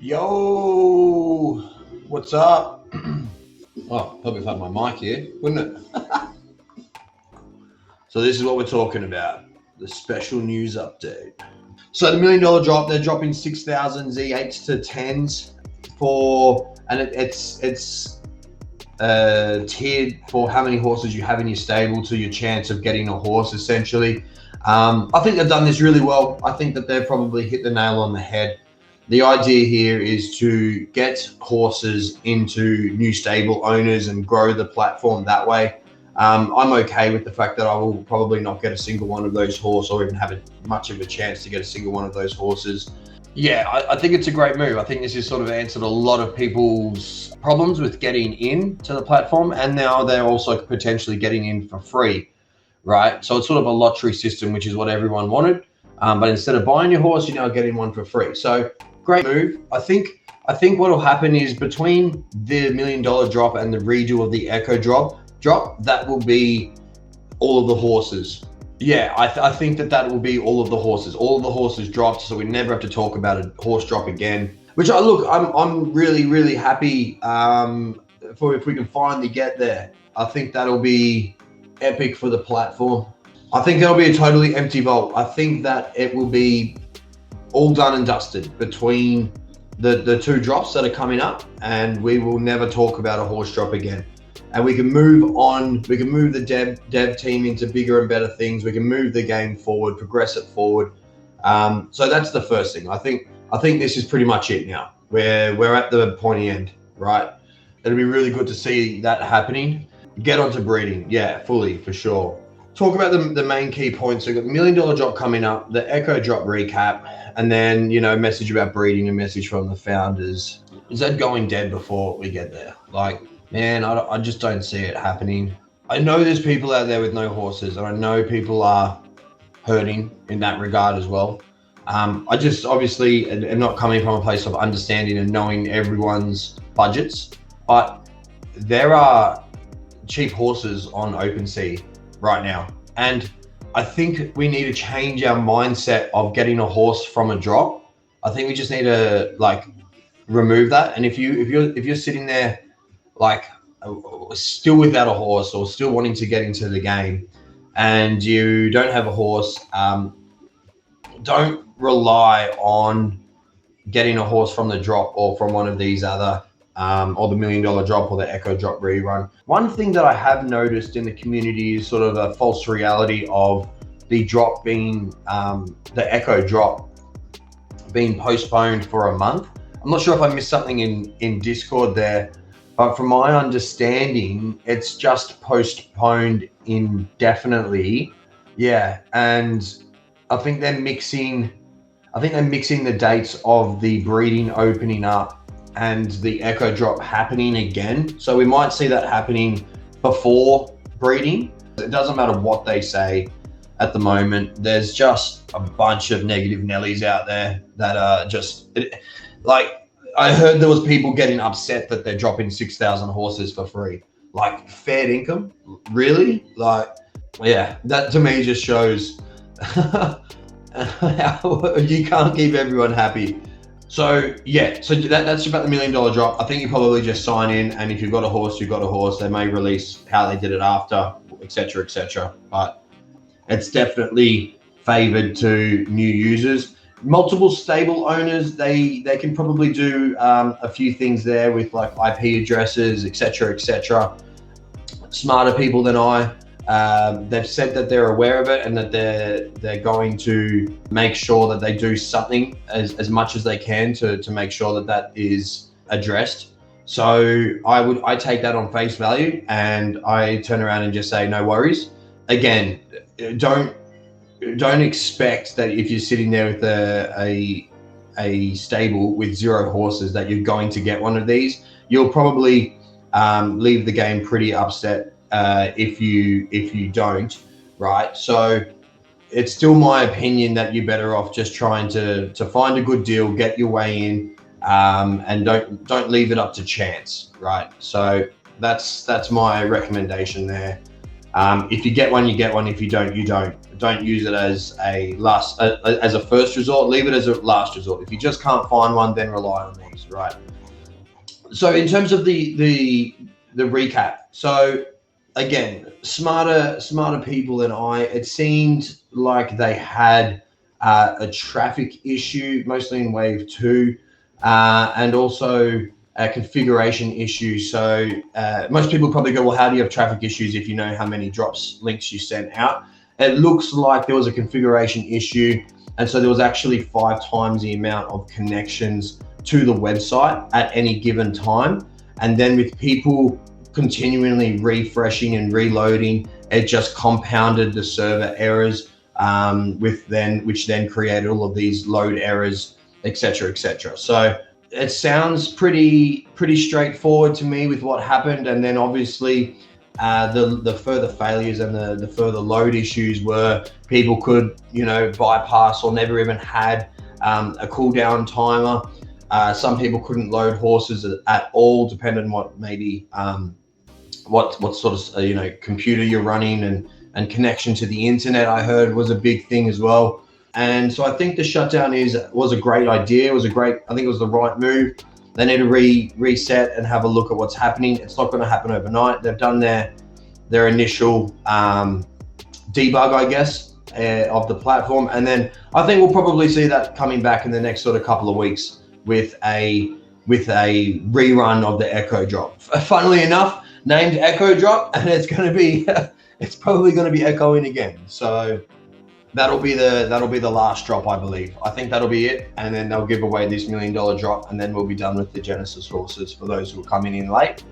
Yo, what's up? Oh, probably had my mic here, wouldn't it? So this is what we're talking about, the special news update. So the $1 million drop, they're dropping 6,000 Z8s to 10s and it's tiered for how many horses you have in your stable to your chance of getting a horse, essentially. I think they've done this really well. I think that they've probably hit the nail on the head. The idea here is to get horses into new stable owners and grow the platform that way. I'm okay with the fact that I will probably not get a single one of those horses or even have much of a chance to get a single one of those horses. Yeah, I think it's a great move. I think this has sort of answered a lot of people's problems with getting into the platform, and now they're also potentially getting in for free, right? So it's sort of a lottery system, which is what everyone wanted. But instead of buying your horse, you're now getting one for free. So great move. I think what will happen is between the $1 million drop and the redo of the Echo drop, that will be all of the horses. Yeah, I think that will be all of the horses. All of the horses dropped, so we never have to talk about a horse drop again. Which I'm really happy for if we can finally get there. I think that'll be epic for the platform. I think there'll be a totally empty vault. I think that it will be all done and dusted between the two drops that are coming up, and we will never talk about a horse drop again. And we can move on. We can move the dev team into bigger and better things. We can move the game forward, progress it forward. So that's the first thing. I think this is pretty much it now. We're at the pointy end, right? It'll be really good to see that happening. Get onto breeding, yeah, fully, for sure. Talk about the main key points. So we've got the $1 million drop coming up, the Echo drop recap, and then, message about breeding, a message from the founders. Is that going dead before we get there? Like, man, I just don't see it happening. I know there's people out there with no horses, and I know people are hurting in that regard as well. I just obviously am not coming from a place of understanding and knowing everyone's budgets, but there are cheap horses on OpenSea right now, and I think we need to change our mindset of getting a horse from a drop. I think we just need to remove that. And if you're sitting there still without a horse or still wanting to get into the game and you don't have a horse, don't rely on getting a horse from the drop or from one of these other or the $1 million drop or the Echo drop rerun. One thing that I have noticed in the community is sort of a false reality of the drop being the Echo drop being postponed for a month. I'm not sure if I missed something in Discord there, but from my understanding, it's just postponed indefinitely. Yeah, and I think they're mixing the dates of the breeding opening up and the Echo drop happening again. So we might see that happening before breeding. It doesn't matter what they say at the moment. There's just a bunch of negative Nellies out there that are just I heard there was people getting upset that they're dropping 6,000 horses for free. Like, fair income? Really? Yeah, that to me just shows how you can't keep everyone happy. So yeah, so that's about the $1 million drop. I think you probably just sign in, and if you've got a horse, you've got a horse. They may release how they did it after, etc., etc. But it's definitely favored to new users. Multiple stable owners, they can probably do a few things there with IP addresses, etc., etc. Smarter people than I. They've said that they're aware of it and that they're going to make sure that they do something as much as they can to make sure that is addressed. So I take that on face value, and I turn around and just say no worries. Again, don't expect that if you're sitting there with a stable with 0 horses that you're going to get one of these. You'll probably leave the game pretty upset if you don't, right? So it's still my opinion that you're better off just trying to find a good deal, get your way in, and don't leave it up to chance, right? So that's my recommendation there. If you get one, you get one. If you don't, you don't. don't use it as a first resort. Leave it as a last resort. If you just can't find one, then rely on these, right? So in terms of the recap, so again, smarter people than I. It seemed like they had a traffic issue, mostly in wave 2, and also a configuration issue. So most people probably go, well, how do you have traffic issues if you know how many drops links you sent out? It looks like there was a configuration issue, and so there was actually 5 times the amount of connections to the website at any given time. And then with people continually refreshing and reloading, it just compounded the server errors, which then created all of these load errors, etc., etc. So it sounds pretty straightforward to me with what happened. And then obviously the further failures and the further load issues were people could, bypass or never even had a cooldown timer. Some people couldn't load horses at all, depending on what maybe what sort of computer you're running, and connection to the internet, I heard, was a big thing as well. And so I think the shutdown was a great idea. I think it was the right move. They need to reset and have a look at what's happening. It's not going to happen overnight. They've done their initial debug, I guess, of the platform, and then I think we'll probably see that coming back in the next sort of couple of weeks with a rerun of the Echo Drop. Funnily enough, named Echo Drop, and it's probably going to be echoing again. So that'll be the last drop, I believe. I think that'll be it, and then they'll give away this $1 million drop, and then we'll be done with the Genesis horses for those who are coming in late.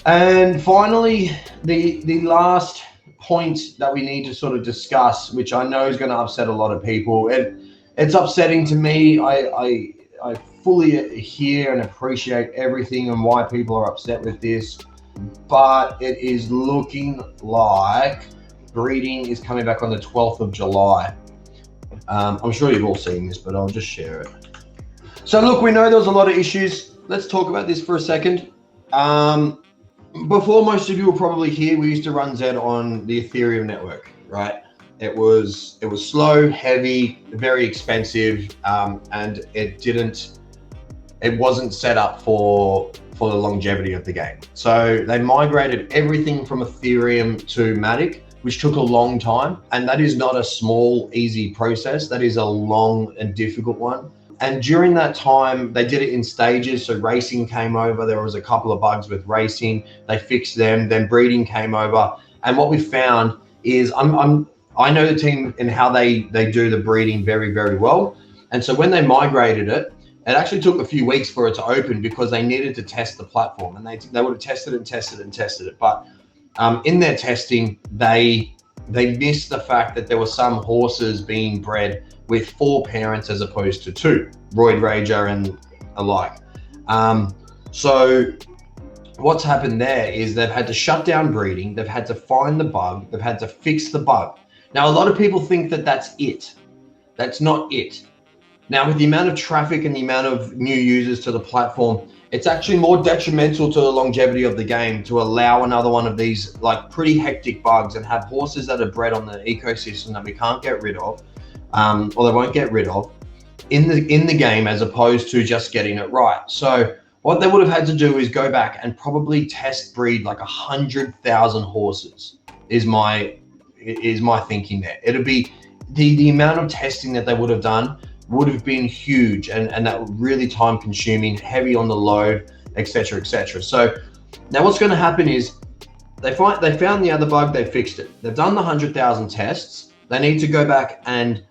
And finally, the last point that we need to sort of discuss, which I know is going to upset a lot of people. It's upsetting to me. I fully hear and appreciate everything and why people are upset with this, but it is looking like breeding is coming back on the 12th of July. I'm sure you've all seen this, but I'll just share it. So look, we know there was a lot of issues. Let's talk about this for a second. Before, most of you were probably here, we used to run Zed on the Ethereum network, right? It was slow, heavy, very expensive, and it wasn't set up for the longevity of the game. So they migrated everything from Ethereum to Matic, which took a long time. And that is not a small, easy process. That is a long and difficult one. And during that time, they did it in stages. So racing came over. There was a couple of bugs with racing. They fixed them. Then breeding came over. And what we found is I know the team and how they do the breeding very, very well. And so when they migrated it, it actually took a few weeks for it to open because they needed to test the platform, and they would have tested it. But in their testing, they missed the fact that there were some horses being bred with 4 parents as opposed to 2, Roid Rager and alike. So what's happened there is they've had to shut down breeding. They've had to find the bug. They've had to fix the bug. Now, a lot of people think that that's it. That's not it. Now, with the amount of traffic and the amount of new users to the platform, it's actually more detrimental to the longevity of the game to allow another one of these like pretty hectic bugs and have horses that are bred on the ecosystem that we can't get rid of, or they won't get rid of in the game, as opposed to just getting it right. So what they would have had to do is go back and probably test breed like 100,000 horses is my thinking there. It'll be the amount of testing that they would have done would have been huge, and that really time consuming, heavy on the load, etc., etc. So now what's going to happen is they found the other bug, they fixed it. They've done the 100,000 tests. They need to go back and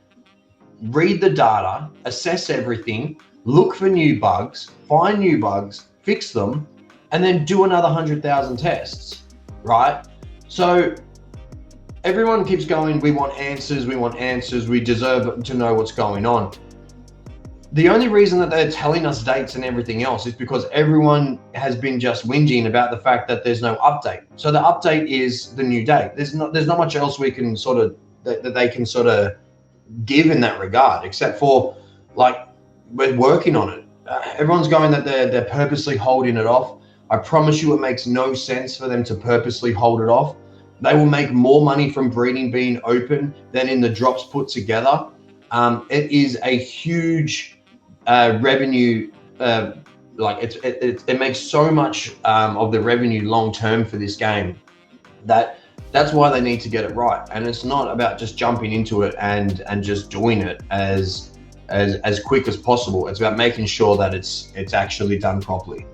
read the data, assess everything, look for new bugs, find new bugs, fix them, and then do another 100,000 tests, right? So everyone keeps going, we want answers, we deserve to know what's going on. The only reason that they're telling us dates and everything else is because everyone has been just whinging about the fact that there's no update. So the update is the new date. There's not much else we can that they can give in that regard, except for like, we're working on it. Everyone's going that they're purposely holding it off. I promise you it makes no sense for them to purposely hold it off. They will make more money from breeding being open than in the drops put together. It is a huge revenue. It makes so much of the revenue long term for this game that's why they need to get it right. And it's not about just jumping into it and just doing it as quick as possible. It's about making sure that it's actually done properly.